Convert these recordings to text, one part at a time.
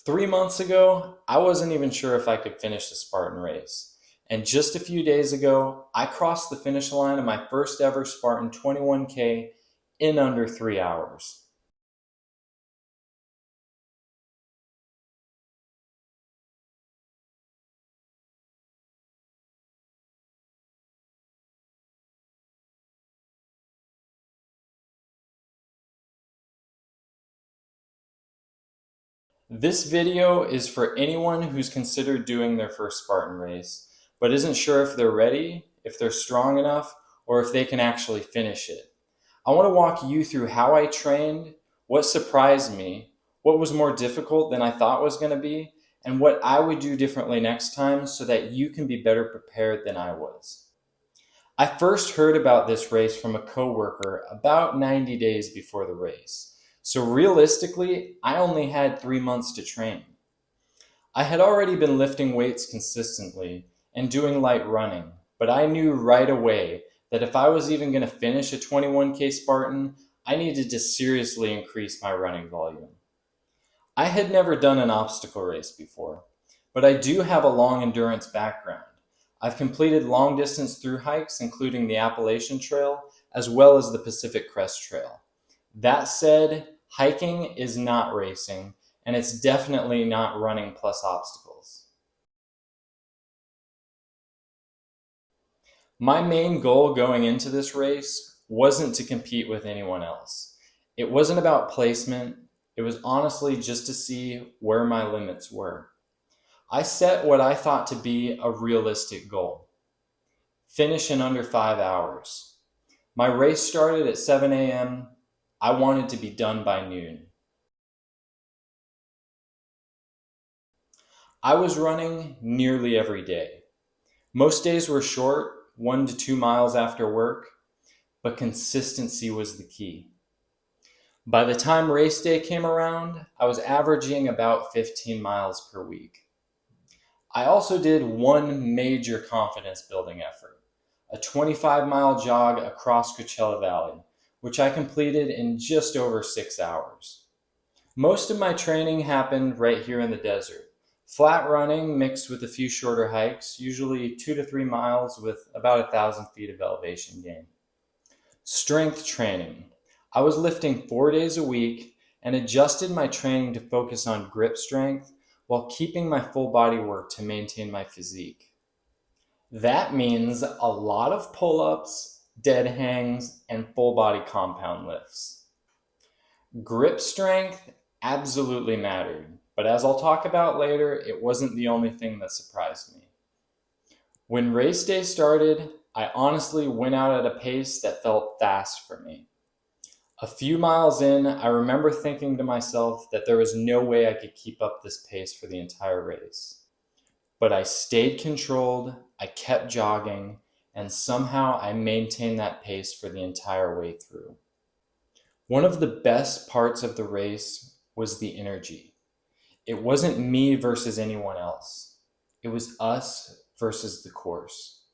3 months ago, I wasn't even sure if I could finish the Spartan race. And just a few days ago, I crossed the finish line of my first ever Spartan 21K in under 3 hours. This video is for anyone who's considered doing their first Spartan race, but isn't sure if they're ready, if they're strong enough, or if they can actually finish it. I want to walk you through how I trained, what surprised me, what was more difficult than I thought was going to be, and what I would do differently next time so that you can be better prepared than I was. I first heard about this race from a coworker about 90 days before the race. So realistically, I only had 3 months to train. I had already been lifting weights consistently and doing light running, but I knew right away that if I was even going to finish a 21K Spartan, I needed to seriously increase my running volume. I had never done an obstacle race before, but I do have a long endurance background. I've completed long distance through hikes, including the Appalachian Trail, as well as the Pacific Crest Trail. That said, hiking is not racing, and it's definitely not running plus obstacles. My main goal going into this race wasn't to compete with anyone else. It wasn't about placement. It was honestly just to see where my limits were. I set what I thought to be a realistic goal. Finish in under 5 hours. My race started at 7 a.m. I wanted to be done by noon. I was running nearly every day. Most days were short, 1 to 2 miles after work, but consistency was the key. By the time race day came around, I was averaging about 15 miles per week. I also did one major confidence building effort, a 25-mile jog across Coachella Valley, which I completed in just over 6 hours. Most of my training happened right here in the desert. Flat running mixed with a few shorter hikes, usually 2 to 3 miles with about 1,000 feet of elevation gain. Strength training. I was lifting 4 days a week and adjusted my training to focus on grip strength while keeping my full body work to maintain my physique. That means a lot of pull-ups, dead hangs, and full body compound lifts. Grip strength absolutely mattered, but as I'll talk about later, it wasn't the only thing that surprised me. When race day started, I honestly went out at a pace that felt fast for me. A few miles in, I remember thinking to myself that there was no way I could keep up this pace for the entire race. But I stayed controlled, I kept jogging, and somehow I maintained that pace for the entire way through. One of the best parts of the race was the energy. It wasn't me versus anyone else. It was us versus the course.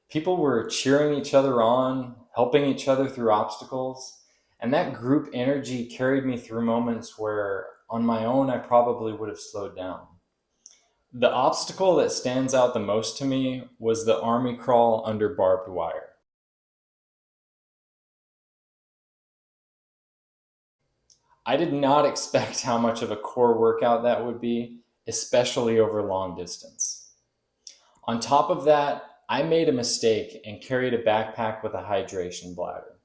People were cheering each other on, helping each other through obstacles, and that group energy carried me through moments where, on my own, I probably would have slowed down. The obstacle that stands out the most to me was the army crawl under barbed wire. I did not expect how much of a core workout that would be, especially over long distance. On top of that, I made a mistake and carried a backpack with a hydration bladder.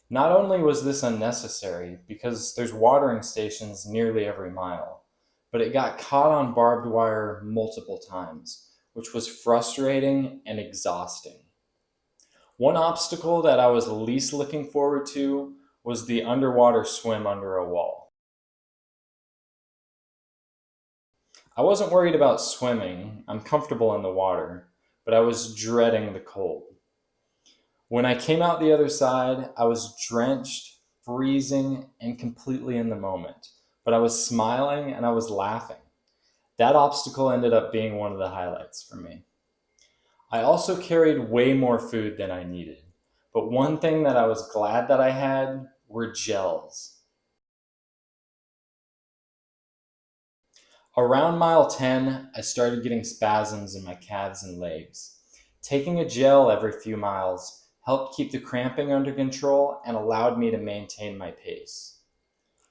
Not only was this unnecessary, because there's watering stations nearly every mile, but it got caught on barbed wire multiple times, which was frustrating and exhausting. One obstacle that I was least looking forward to was the underwater swim under a wall. I wasn't worried about swimming, I'm comfortable in the water, but I was dreading the cold. When I came out the other side, I was drenched, freezing, and completely in the moment, but I was smiling and I was laughing. That obstacle ended up being one of the highlights for me. I also carried way more food than I needed, but one thing that I was glad that I had were gels. Around mile 10, I started getting spasms in my calves and legs. Taking a gel every few miles helped keep the cramping under control and allowed me to maintain my pace.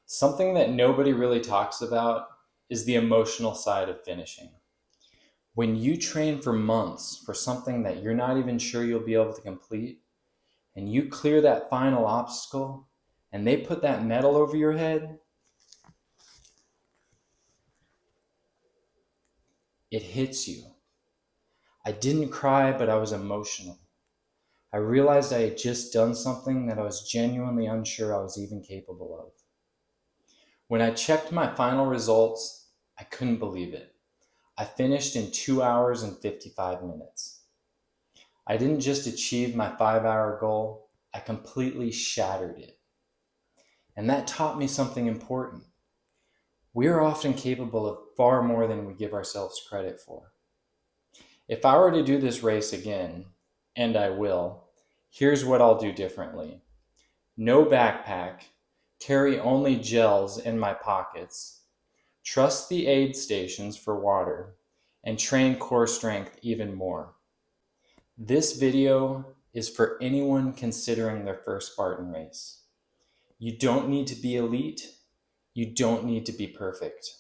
Something that nobody really talks about is the emotional side of finishing. When you train for months for something that you're not even sure you'll be able to complete, and you clear that final obstacle, and they put that medal over your head, it hits you. I didn't cry, but I was emotional. I realized I had just done something that I was genuinely unsure I was even capable of. When I checked my final results, I couldn't believe it. I finished in 2 hours and 55 minutes. I didn't just achieve my 5-hour goal, I completely shattered it. And that taught me something important. We are often capable of far more than we give ourselves credit for. If I were to do this race again, and I will, here's what I'll do differently. No backpack, carry only gels in my pockets, trust the aid stations for water, and train core strength even more. This video is for anyone considering their first Spartan race. You don't need to be elite. You don't need to be perfect.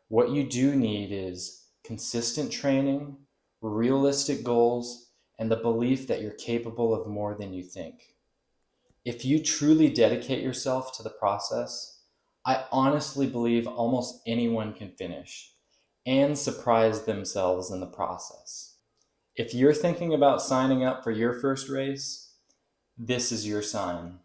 What you do need is consistent training, realistic goals, and the belief that you're capable of more than you think. If you truly dedicate yourself to the process, I honestly believe almost anyone can finish and surprise themselves in the process. If you're thinking about signing up for your first race, this is your sign.